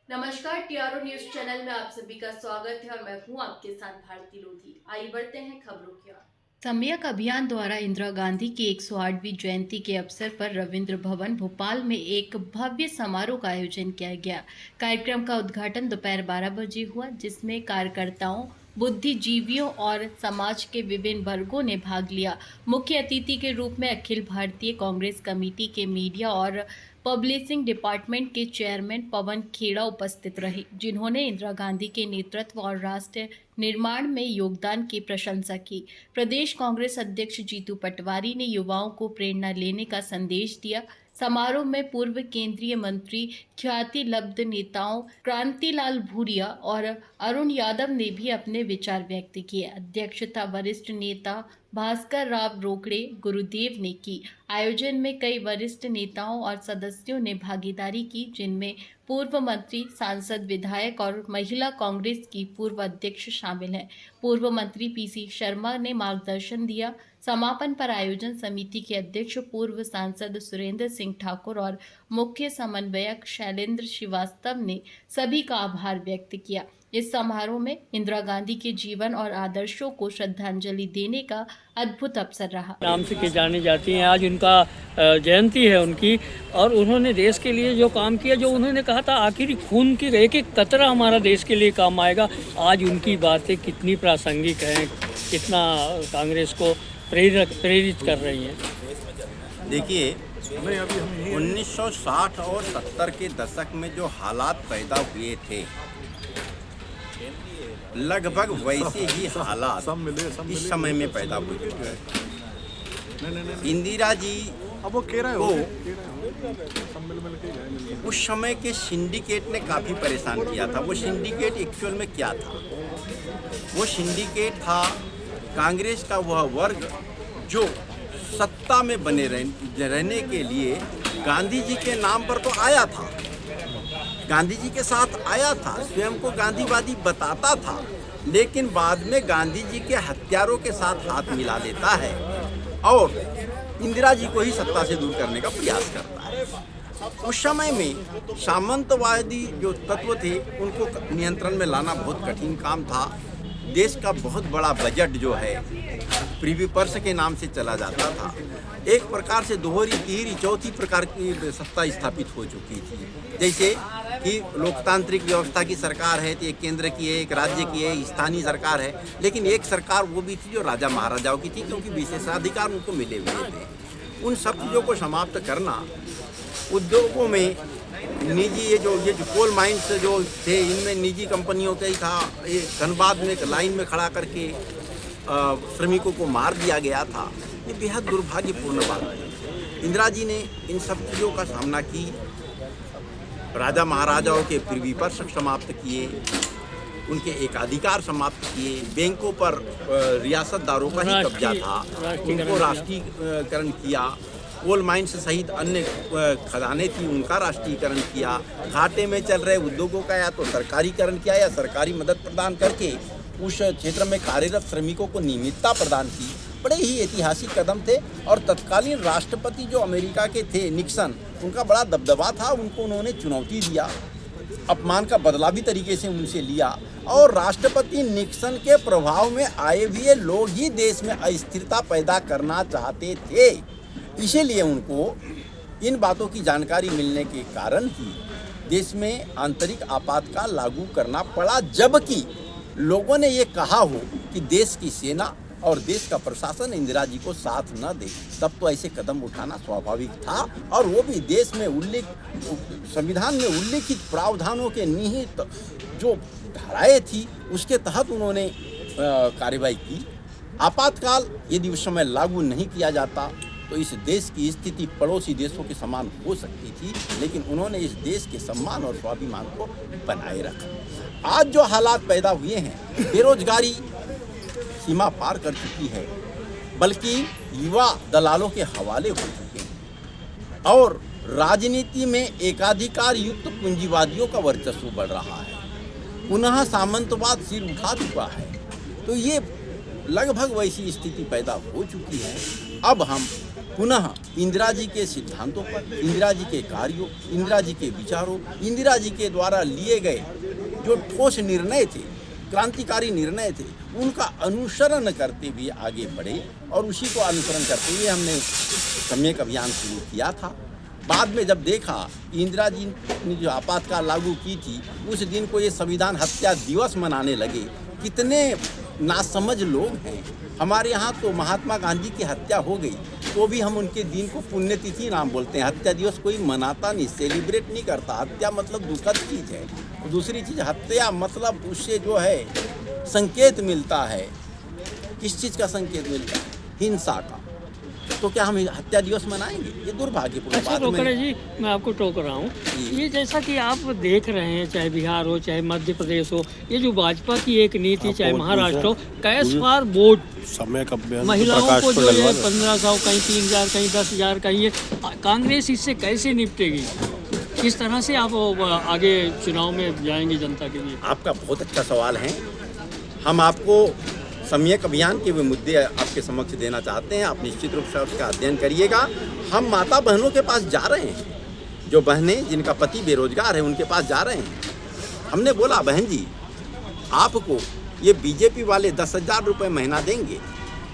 नमस्कार, TRO news channel में आप सभी का स्वागत है और मैं हूं आपके साथ भारती लोधी। आइए बढ़ते हैं खबरों की ओर। सम्यक अभियान द्वारा इंदिरा गांधी की 108वीं जयंती के अवसर पर रविंद्र भवन भोपाल में एक भव्य समारोह का आयोजन किया गया। कार्यक्रम का उद्घाटन दोपहर 12 बजे हुआ, जिसमें कार्यकर्ताओं, बुद्धिजीवियों और समाज के विभिन्न वर्गों ने भाग लिया। मुख्य अतिथि के रूप में अखिल भारतीय कांग्रेस कमेटी के मीडिया और पब्लिशिंग डिपार्टमेंट के चेयरमैन पवन खेड़ा उपस्थित रहे, जिन्होंने इंदिरा गांधी के नेतृत्व और राष्ट्र निर्माण में योगदान की प्रशंसा की। प्रदेश कांग्रेस अध्यक्ष जीतू पटवारी ने युवाओं को प्रेरणा लेने का संदेश दिया। समारोह में पूर्व केंद्रीय मंत्री, ख्याति लब्ध नेताओं क्रांतिलाल भूरिया और अरुण यादव ने भी अपने विचार व्यक्त किए। अध्यक्षता वरिष्ठ नेता भास्कर राव रोकड़े गुरुदेव ने की। आयोजन में कई वरिष्ठ नेताओं और सदस्यों ने भागीदारी की, जिनमें पूर्व मंत्री, सांसद, विधायक और महिला कांग्रेस की पूर्व अध्यक्ष शामिल हैं। पूर्व मंत्री पीसी शर्मा ने मार्गदर्शन दिया। समापन पर आयोजन समिति के अध्यक्ष पूर्व सांसद सुरेंद्र सिंह ठाकुर और मुख्य समन्वयक शैलेंद्र श्रीवास्तव ने सभी का आभार व्यक्त किया। इस समारोह में इंदिरा गांधी के जीवन और आदर्शों को श्रद्धांजलि देने का अद्भुत अवसर रहा। नाम से के जाने जाती हैं। आज उनका जयंती है उनकी, और उन्होंने देश के लिए जो काम किया, जो उन्होंने कहा था आखिर खून की एक एक कतरा हमारा देश के लिए काम आएगा, आज उनकी बातें कितनी प्रासंगिक हैं, कितना कांग्रेस को प्रेरित कर रही हैं। देखिए, 1960 और 70 के दशक में जो हालात पैदा हुए थे, लगभग वैसे ही हालात इस समय में पैदा हुए थे। इंदिरा जी को उस समय के सिंडिकेट ने काफ़ी परेशान किया था। वो सिंडिकेट एक्चुअल में क्या था? वो सिंडिकेट था कांग्रेस का वह वर्ग जो सत्ता में बने रहने के लिए गांधी जी के नाम पर तो आया था, गांधी जी के साथ आया था, स्वयं को गांधीवादी बताता था, लेकिन बाद में गांधी जी के हत्यारों के साथ हाथ मिला लेता है और इंदिरा जी को ही सत्ता से दूर करने का प्रयास करता है। उस समय में सामंतवादी जो तत्व थे उनको नियंत्रण में लाना बहुत कठिन काम था। देश का बहुत बड़ा बजट जो है प्रीवी पर्स के नाम से चला जाता था। एक प्रकार से दोहरी, तीसरी, चौथी प्रकार की सत्ता स्थापित हो चुकी थी। जैसे कि लोकतांत्रिक व्यवस्था की सरकार है, तो एक केंद्र की है, एक राज्य की है, स्थानीय सरकार है, लेकिन एक सरकार वो भी थी जो राजा महाराजाओं की थी, क्योंकि विशेषाधिकार उनको मिले हुए थे। उन सब चीज़ों को समाप्त करना, उद्योगों में निजी ये जो कोल माइंस जो थे, इनमें निजी कंपनियों का ही था। ये धनबाद में एक लाइन में खड़ा करके श्रमिकों को मार दिया गया था। ये बेहद दुर्भाग्यपूर्ण बात है। इंदिरा जी ने इन सब चीज़ों का सामना की, राजा महाराजाओं के प्रीवी पर्स समाप्त किए, उनके एकाधिकार समाप्त किए, बैंकों पर रियासतदारों का ही कब्जा था, उनको राष्ट्रीयकरण किया, कोल माइंस सहित अन्य खदानें थी उनका राष्ट्रीयकरण किया, घाटे में चल रहे उद्योगों का या तो सरकारीकरण किया या सरकारी मदद प्रदान करके उस क्षेत्र में कार्यरत श्रमिकों को नियमितता प्रदान की। बड़े ही ऐतिहासिक कदम थे और तत्कालीन राष्ट्रपति जो अमेरिका के थे निक्सन, उनका बड़ा दबदबा था, उनको उन्होंने चुनौती दिया, अपमान का बदला भी तरीके से उनसे लिया, और राष्ट्रपति निक्सन के प्रभाव में आए हुए लोग ही देश में अस्थिरता पैदा करना चाहते थे। इसीलिए उनको इन बातों की जानकारी मिलने के कारण ही देश में आंतरिक आपातकाल लागू करना पड़ा, जबकि लोगों ने ये कहा हो कि देश की सेना और देश का प्रशासन इंदिरा जी को साथ न दे, तब तो ऐसे कदम उठाना स्वाभाविक था, और वो भी देश में संविधान में उल्लिखित प्रावधानों के निहित जो धाराएं थी उसके तहत उन्होंने कार्रवाई की। आपातकाल यदि उस समय लागू नहीं किया जाता तो इस देश की स्थिति पड़ोसी देशों के समान हो सकती थी, लेकिन उन्होंने इस देश के सम्मान और स्वाभिमान को बनाए रखा। आज जो हालात पैदा हुए हैं, बेरोजगारी सीमा पार कर चुकी है, बल्कि युवा दलालों के हवाले हो चुके हैं और राजनीति में एकाधिकार युक्त पूंजीवादियों का वर्चस्व बढ़ रहा है, पुनः सामंतवाद सिर उठा चुका है। तो ये लगभग वैसी स्थिति पैदा हो चुकी है। अब हम पुनः इंदिरा जी के सिद्धांतों पर, इंदिरा जी के कार्यों, इंदिरा जी के विचारों, इंदिरा जी के द्वारा लिए गए जो ठोस निर्णय थे, क्रांतिकारी निर्णय थे, उनका अनुसरण करते हुए आगे बढ़े और उसी को अनुसरण करते हुए हमने सम्यक अभियान शुरू किया था। बाद में जब देखा इंदिरा जी ने जो आपातकाल लागू की थी, उस दिन को ये संविधान हत्या दिवस मनाने लगे। कितने नासमझ लोग हैं। हमारे यहाँ तो महात्मा गांधी की हत्या हो गई तो भी हम उनके दिन को पुण्यतिथि नाम बोलते हैं। हत्या दिवस कोई मनाता नहीं, सेलिब्रेट नहीं करता। हत्या मतलब दुखद चीज़ है। दूसरी चीज़, हत्या मतलब उससे जो है संकेत मिलता है। किस चीज़ का संकेत मिलता है? हिंसा का। तो क्या हम हत्या दिवस मनाएंगे? ये दुर्भाग्यपूर्ण अच्छा बात टोकर है। जी, मैं आपको टोक रहा हूँ। ये जैसा कि आप देख रहे हैं, चाहे बिहार हो चाहे मध्य प्रदेश हो, ये जो भाजपा की एक नीति, चाहे महाराष्ट्र हो, कैश फॉर वोट, महिलाओं को जो है 1500, कहीं 3000, कहीं 10,000, कहीं ये, कांग्रेस इससे कैसे निपटेगी? किस तरह से आप आगे चुनाव में जाएंगे जनता के लिए? आपका बहुत अच्छा सवाल है। हम आपको सम्यक अभियान के वे मुद्दे आपके समक्ष देना चाहते हैं। आप निश्चित रूप से उसका अध्ययन करिएगा। हम माता बहनों के पास जा रहे हैं, जो बहनें जिनका पति बेरोजगार है उनके पास जा रहे हैं। हमने बोला, बहन जी आपको ये बीजेपी वाले 10,000 रुपये महीना देंगे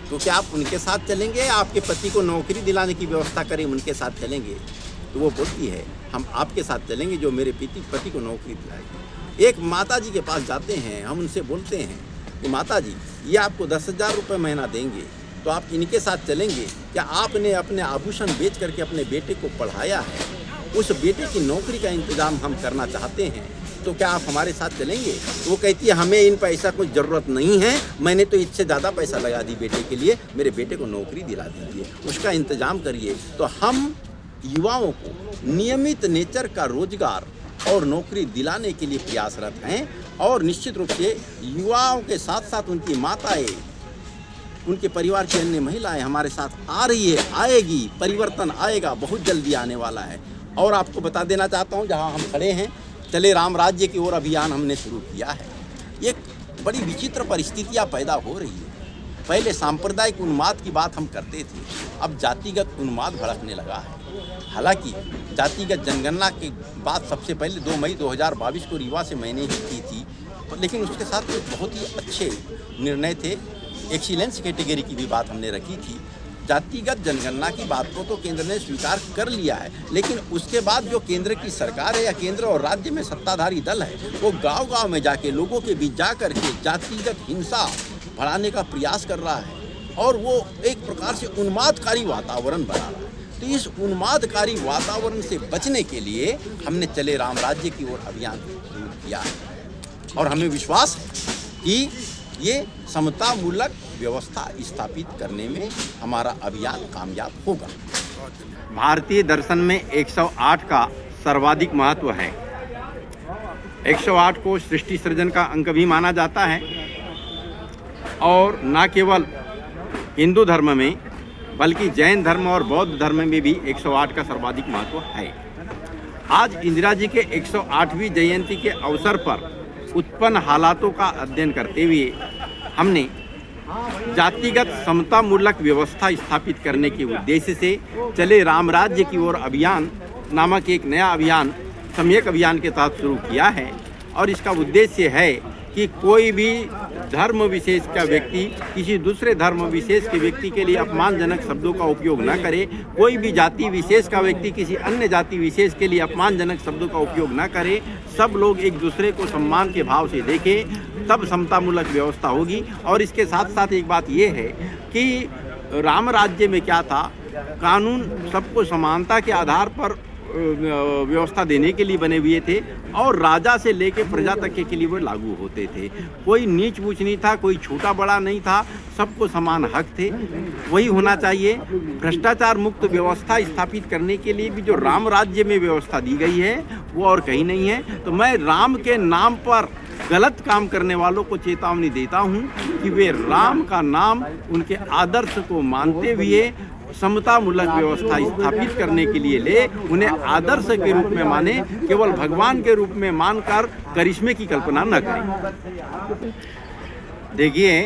तो क्या आप उनके साथ चलेंगे? आपके पति को नौकरी दिलाने की व्यवस्था करें, उनके साथ चलेंगे? तो वो बोलती है हम आपके साथ चलेंगे जो मेरे पति को नौकरी दिलाएगी। एक माता जी के पास जाते हैं, हम उनसे बोलते हैं कि माता जी ये आपको 10,000 रुपये महीना देंगे तो आप इनके साथ चलेंगे? क्या आपने अपने आभूषण बेच करके अपने बेटे को पढ़ाया है? उस बेटे की नौकरी का इंतज़ाम हम करना चाहते हैं, तो क्या आप हमारे साथ चलेंगे? तो वो कहती है हमें इन पैसा कोई ज़रूरत नहीं है, मैंने तो इससे ज़्यादा पैसा लगा दी बेटे के लिए, मेरे बेटे को नौकरी दिला दीजिए, उसका इंतज़ाम करिए। तो हम युवाओं को नियमित नेचर का रोजगार और नौकरी दिलाने के लिए प्रयासरत हैं और निश्चित रूप से युवाओं के साथ साथ उनकी माताएं, उनके परिवार की अन्य महिलाएं हमारे साथ आ रही है, आएगी, परिवर्तन आएगा, बहुत जल्दी आने वाला है। और आपको बता देना चाहता हूं, जहां हम खड़े हैं, चले राम राज्य की ओर अभियान हमने शुरू किया है। एक बड़ी विचित्र परिस्थितियां पैदा हो रही है। पहले सांप्रदायिक उन्माद की बात हम करते थे, अब जातिगत उन्माद भड़कने लगा है। हालांकि जातिगत जनगणना की बात सबसे पहले 2 मई 2022 को रीवा से मैंने ही की थी, लेकिन उसके साथ कुछ बहुत ही अच्छे निर्णय थे। एक्सीलेंस कैटेगरी की भी बात हमने रखी थी। जातिगत जनगणना की बात को तो केंद्र ने स्वीकार कर लिया है, लेकिन उसके बाद जो केंद्र की सरकार है या केंद्र और राज्य में सत्ताधारी दल है, वो गांव-गांव में जाके लोगों के बीच जा करके जातिगत हिंसा बढ़ाने का प्रयास कर रहा है और वो एक प्रकार से उन्मादकारी वातावरण बना रहा है। तो इस उन्मादकारी वातावरण से बचने के लिए हमने चले राम राज्य की ओर अभियान शुरू किया है और हमें विश्वास है कि ये समतामूलक व्यवस्था स्थापित करने में हमारा अभियान कामयाब होगा। भारतीय दर्शन में 108 का सर्वाधिक महत्व है। 108 को सृष्टि सृजन का अंक भी माना जाता है और न केवल हिंदू धर्म में बल्कि जैन धर्म और बौद्ध धर्म में भी 108 का सर्वाधिक महत्व है। आज इंदिरा जी के 108वीं जयंती के अवसर पर उत्पन्न हालातों का अध्ययन करते हुए हमने जातिगत समतामूलक व्यवस्था स्थापित करने के उद्देश्य से चले राम राज्य की ओर अभियान नामक एक नया अभियान सम्यक अभियान के तहत शुरू किया है। और इसका उद्देश्य है कि कोई भी धर्म विशेष का व्यक्ति किसी दूसरे धर्म विशेष के व्यक्ति के लिए अपमानजनक शब्दों का उपयोग न करे, कोई भी जाति विशेष का व्यक्ति किसी अन्य जाति विशेष के लिए अपमानजनक शब्दों का उपयोग न करे। सब लोग एक दूसरे को सम्मान के भाव से देखें, तब समतामूलक व्यवस्था होगी। और इसके साथ साथ एक बात ये है कि राम राज्य में क्या था, कानून सबको समानता के आधार पर व्यवस्था देने के लिए बने हुए थे और राजा से लेकर प्रजा तक के लिए वो लागू होते थे। कोई नीच ऊंच नहीं था, कोई छोटा बड़ा नहीं था, सबको समान हक थे। वही होना चाहिए। भ्रष्टाचार मुक्त व्यवस्था स्थापित करने के लिए भी जो राम राज्य में व्यवस्था दी गई है वो और कहीं नहीं है। तो मैं राम के नाम पर गलत काम करने वालों को चेतावनी देता हूँ कि वे राम का नाम, उनके आदर्श को मानते हुए समतामूलक व्यवस्था स्थापित करने के लिए ले, उन्हें आदर्श के रूप में माने, केवल भगवान के रूप में मानकर करिश्मे की कल्पना न करें। देखिए,